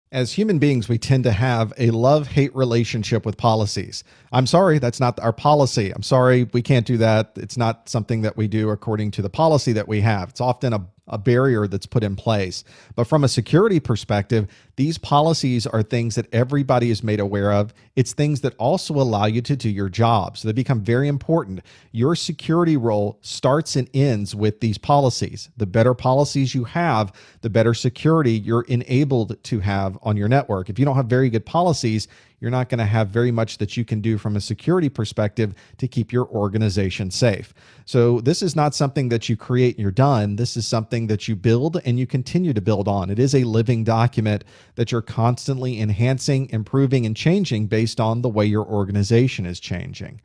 As human beings, we tend to have a love hate relationship with policies. I'm sorry, that's not our policy. I'm sorry, we can't do that. It's not something that we do according to the policy that we have. It's often a barrier that's put in place. But from a security perspective, these policies are things that everybody is made aware of. It's things that also allow you to do your job. So they become very important. Your security role starts and ends with these policies. The better policies you have, the better security you're enabled to have on your network. If you don't have very good policies, you're not going to have very much that you can do from a security perspective to keep your organization safe. So this is not something that you create and you're done. This is something that you build and you continue to build on. It is a living document that you're constantly enhancing, improving, and changing based on the way your organization is changing.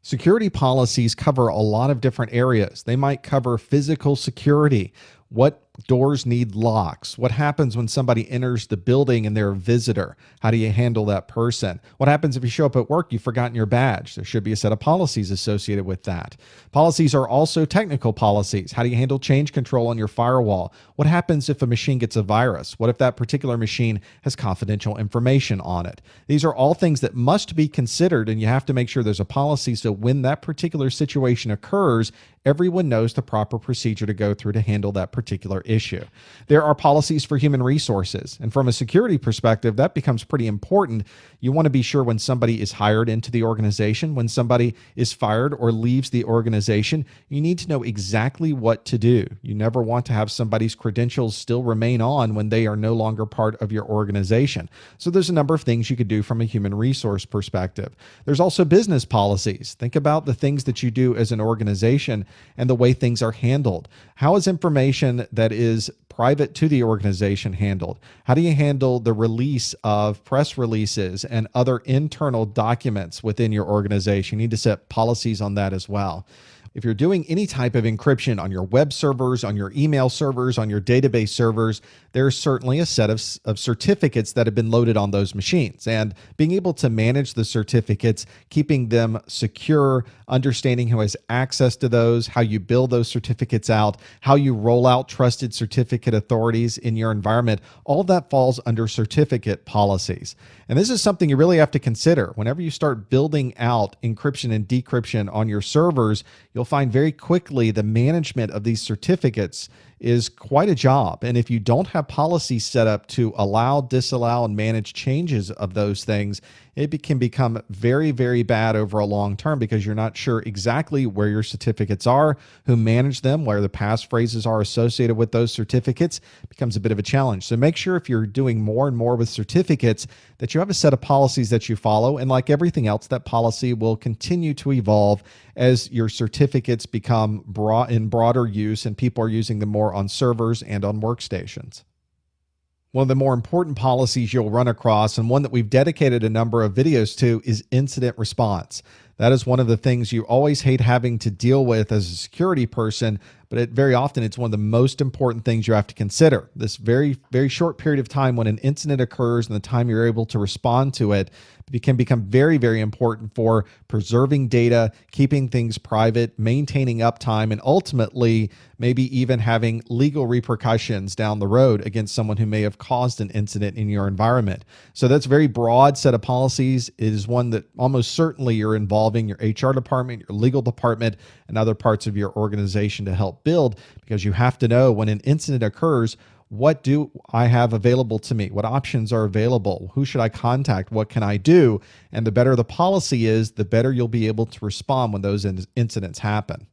Security policies cover a lot of different areas. They might cover physical security. What doors need locks? What happens when somebody enters the building and they're a visitor? How do you handle that person? What happens if you show up at work, you've forgotten your badge? There should be a set of policies associated with that. Policies are also technical policies. How do you handle change control on your firewall? What happens if a machine gets a virus? What if that particular machine has confidential information on it? These are all things that must be considered, and you have to make sure there's a policy so when that particular situation occurs, everyone knows the proper procedure to go through to handle that particular issue. There are policies for human resources. And from a security perspective, that becomes pretty important. You want to be sure when somebody is hired into the organization, when somebody is fired or leaves the organization, you need to know exactly what to do. You never want to have somebody's credentials still remain on when they are no longer part of your organization. So there's a number of things you could do from a human resource perspective. There's also business policies. Think about the things that you do as an organization and the way things are handled. How is information that is private to the organization handled? How do you handle the release of press releases and other internal documents within your organization? You need to set policies on that as well. If you're doing any type of encryption on your web servers, on your email servers, on your database servers, there's certainly a set of certificates that have been loaded on those machines. And being able to manage the certificates, keeping them secure, understanding who has access to those, how you build those certificates out, how you roll out trusted certificate authorities in your environment, all that falls under certificate policies. And this is something you really have to consider. Whenever you start building out encryption and decryption on your servers, you'll find very quickly the management of these certificates is quite a job. And if you don't have policies set up to allow, disallow, and manage changes of those things, it can become very, very bad over a long term because you're not sure exactly where your certificates are, who manage them, where the passphrases are associated with those certificates. It becomes a bit of a challenge. So make sure if you're doing more and more with certificates that you have a set of policies that you follow. And like everything else, that policy will continue to evolve as your certificates become in broader use and people are using them more on servers and on workstations. One of the more important policies you'll run across, and one that we've dedicated a number of videos to, is incident response. That is one of the things you always hate having to deal with as a security person, but very often it's one of the most important things you have to consider. This very, very short period of time when an incident occurs and the time you're able to respond to it can become very, very important for preserving data, keeping things private, maintaining uptime, and ultimately maybe even having legal repercussions down the road against someone who may have caused an incident in your environment. So that's a very broad set of policies. It is one that almost certainly you're involving your HR department, your legal department, and other parts of your organization to help build, because you have to know when an incident occurs, what do I have available to me? What options are available? Who should I contact? What can I do? And the better the policy is, the better you'll be able to respond when those incidents happen.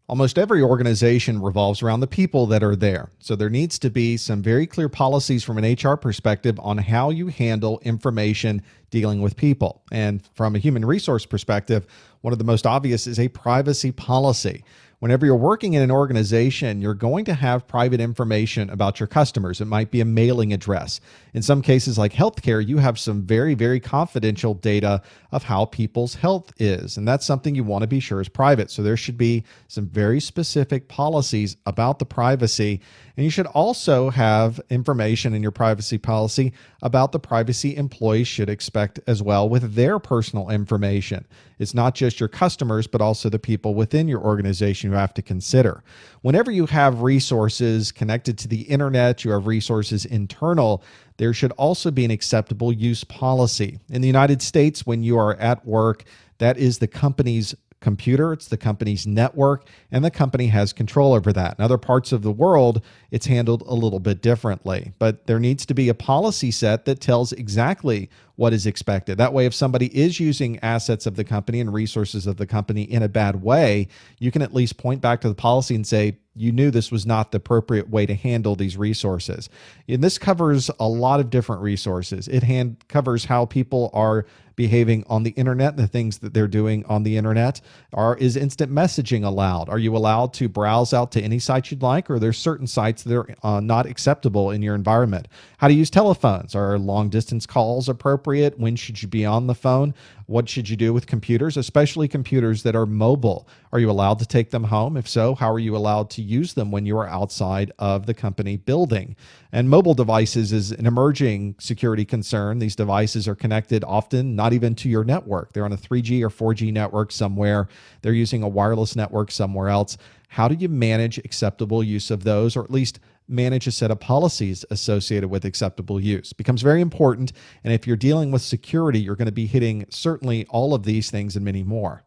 Almost every organization revolves around the people that are there. So there needs to be some very clear policies from an HR perspective on how you handle information dealing with people. And from a human resource perspective, one of the most obvious is a privacy policy. Whenever you're working in an organization, you're going to have private information about your customers. It might be a mailing address. In some cases like healthcare, you have some very, very confidential data of how people's health is. And that's something you want to be sure is private. So there should be some very specific policies about the privacy. And you should also have information in your privacy policy about the privacy employees should expect as well with their personal information. It's not just your customers, but also the people within your organization consideration you have to consider. Whenever you have resources connected to the internet, you have resources internal, there should also be an acceptable use policy. In the United States, when you are at work, that is the company's computer, it's the company's network, and the company has control over that. In other parts of the world, it's handled a little bit differently, but there needs to be a policy set that tells exactly what is expected. That way, if somebody is using assets of the company and resources of the company in a bad way, you can at least point back to the policy and say, you knew this was not the appropriate way to handle these resources. And this covers a lot of different resources. It covers how people are behaving on the internet, the things that they're doing on the internet. Is instant messaging allowed? Are you allowed to browse out to any site you'd like, or are there certain sites that are not acceptable in your environment? How to use telephones? Are long distance calls appropriate? When should you be on the phone? What should you do with computers, especially computers that are mobile? Are you allowed to take them home? If so, how are you allowed to use them when you are outside of the company building? And mobile devices is an emerging security concern. These devices are connected often not even to your network. They're on a 3G or 4G network somewhere. They're using a wireless network somewhere else. How do you manage acceptable use of those, or at least manage a set of policies associated with acceptable use? Becomes very important. And if you're dealing with security, you're going to be hitting certainly all of these things and many more.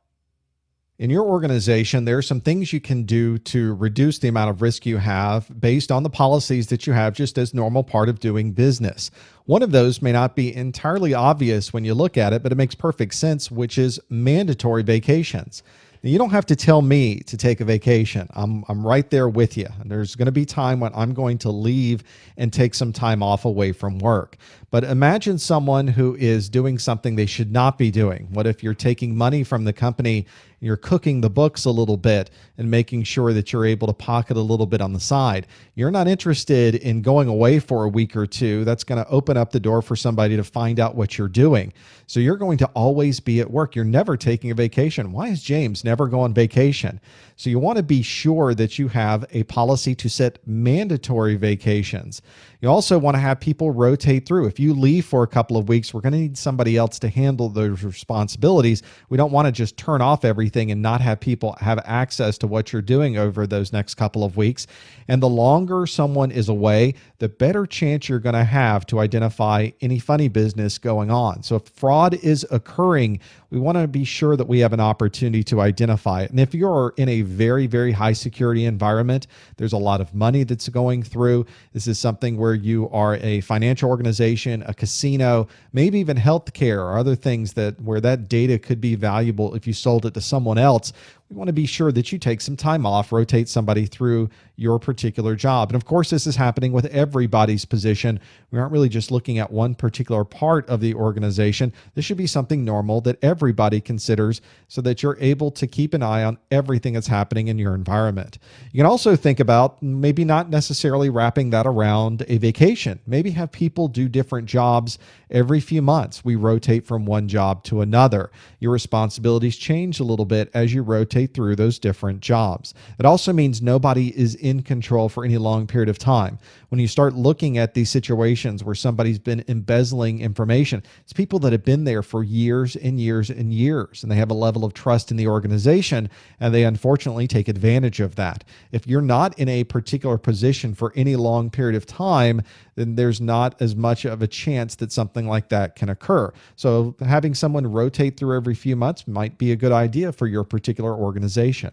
In your organization, there are some things you can do to reduce the amount of risk you have based on the policies that you have just as normal part of doing business. One of those may not be entirely obvious when you look at it, but it makes perfect sense, which is mandatory vacations. Now, you don't have to tell me to take a vacation. I'm right there with you. And there's going to be time when I'm going to leave and take some time off away from work. But imagine someone who is doing something they should not be doing. What if you're taking money from the company, you're cooking the books a little bit and making sure that you're able to pocket a little bit on the side? You're not interested in going away for a week or two. That's going to open up the door for somebody to find out what you're doing. So you're going to always be at work. You're never taking a vacation. Why is James never go on vacation? So you want to be sure that you have a policy to set mandatory vacations. You also want to have people rotate through. If you leave for a couple of weeks, we're going to need somebody else to handle those responsibilities. We don't want to just turn off everything and not have people have access to what you're doing over those next couple of weeks. And the longer someone is away, the better chance you're going to have to identify any funny business going on. So if fraud is occurring, we want to be sure that we have an opportunity to identify it. And if you're in a very, very high security environment, there's a lot of money that's going through. This is something where you are a financial organization, a casino, maybe even healthcare or other things where that data could be valuable if you sold it to someone else. We want to be sure that you take some time off, rotate somebody through your particular job. And of course, this is happening with everybody's position. We aren't really just looking at one particular part of the organization. This should be something normal that everybody considers so that you're able to keep an eye on everything that's happening in your environment. You can also think about maybe not necessarily wrapping that around a vacation. Maybe have people do different jobs every few months. We rotate from one job to another. Your responsibilities change a little bit as you rotate through those different jobs. It also means nobody is in control for any long period of time. When you start looking at these situations where somebody's been embezzling information, it's people that have been there for years and years and years, and they have a level of trust in the organization, and they unfortunately take advantage of that. If you're not in a particular position for any long period of time, then there's not as much of a chance that something like that can occur. So having someone rotate through every few months might be a good idea for your particular organization.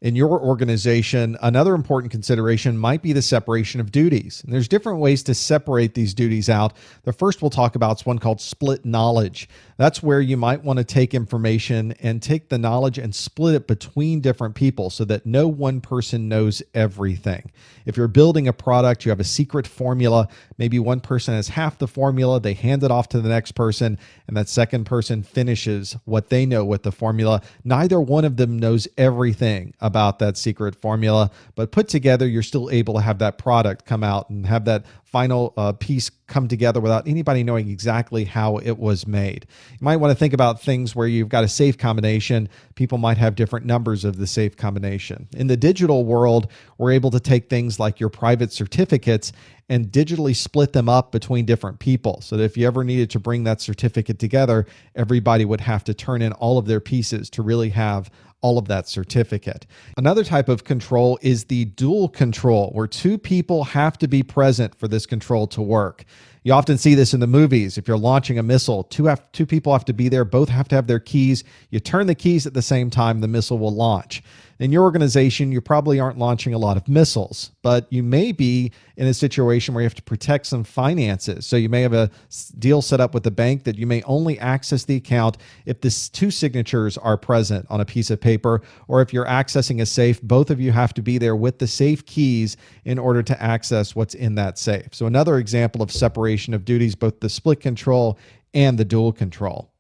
In your organization, another important consideration might be the separation of duties. And there's different ways to separate these duties out. The first we'll talk about is one called split knowledge. That's where you might want to take information and take the knowledge and split it between different people so that no one person knows everything. If you're building a product, you have a secret formula. Maybe one person has half the formula, they hand it off to the next person, and that second person finishes what they know with the formula. Neither one of them knows everything about that secret formula, but put together, you're still able to have that product come out and have that final piece come together without anybody knowing exactly how it was made. You might want to think about things where you've got a safe combination. People might have different numbers of the safe combination. In the digital world, we're able to take things like your private certificates and digitally split them up between different people. So that if you ever needed to bring that certificate together, everybody would have to turn in all of their pieces to really have all of that certificate. Another type of control is the dual control, where two people have to be present for this control to work. You often see this in the movies. If you're launching a missile, two people have to be there. Both have to have their keys. You turn the keys at the same time, the missile will launch. In your organization, you probably aren't launching a lot of missiles, but you may be in a situation where you have to protect some finances. So you may have a deal set up with the bank that you may only access the account if the two signatures are present on a piece of paper, or if you're accessing a safe, both of you have to be there with the safe keys in order to access what's in that safe. So another example of separation of duties, both the split control and the dual control.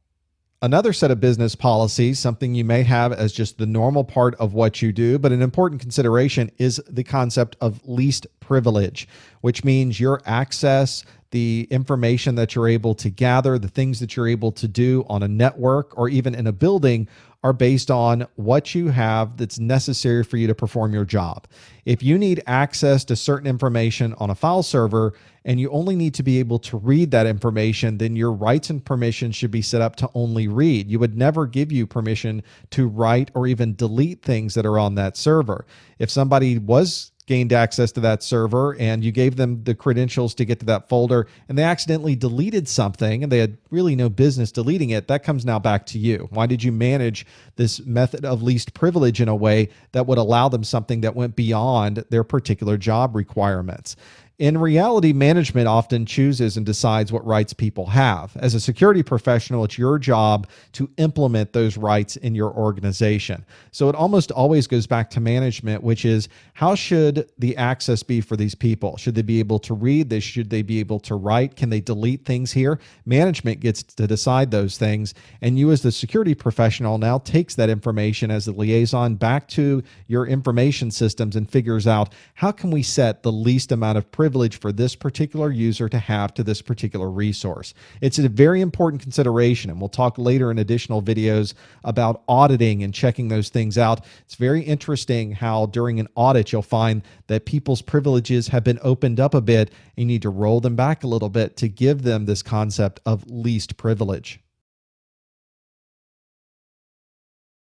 Another set of business policies, something you may have as just the normal part of what you do, but an important consideration is the concept of least privilege, which means your access, the information that you're able to gather, the things that you're able to do on a network or even in a building are based on what you have that's necessary for you to perform your job. If you need access to certain information on a file server and you only need to be able to read that information, then your rights and permissions should be set up to only read. You would never give you permission to write or even delete things that are on that server. If somebody gained access to that server and you gave them the credentials to get to that folder and they accidentally deleted something and they had really no business deleting it, that comes now back to you. Why did you manage this method of least privilege in a way that would allow them something that went beyond their particular job requirements? In reality, management often chooses and decides what rights people have. As a security professional, it's your job to implement those rights in your organization. So it almost always goes back to management, which is how should the access be for these people? Should they be able to read? Should they be able to write? Can they delete things here? Management gets to decide those things. And you as the security professional now takes that information as a liaison back to your information systems and figures out how can we set the least amount of privilege for this particular user to have to this particular resource. It's a very important consideration, and we'll talk later in additional videos about auditing and checking those things out. It's very interesting how during an audit you'll find that people's privileges have been opened up a bit. You need to roll them back a little bit to give them this concept of least privilege.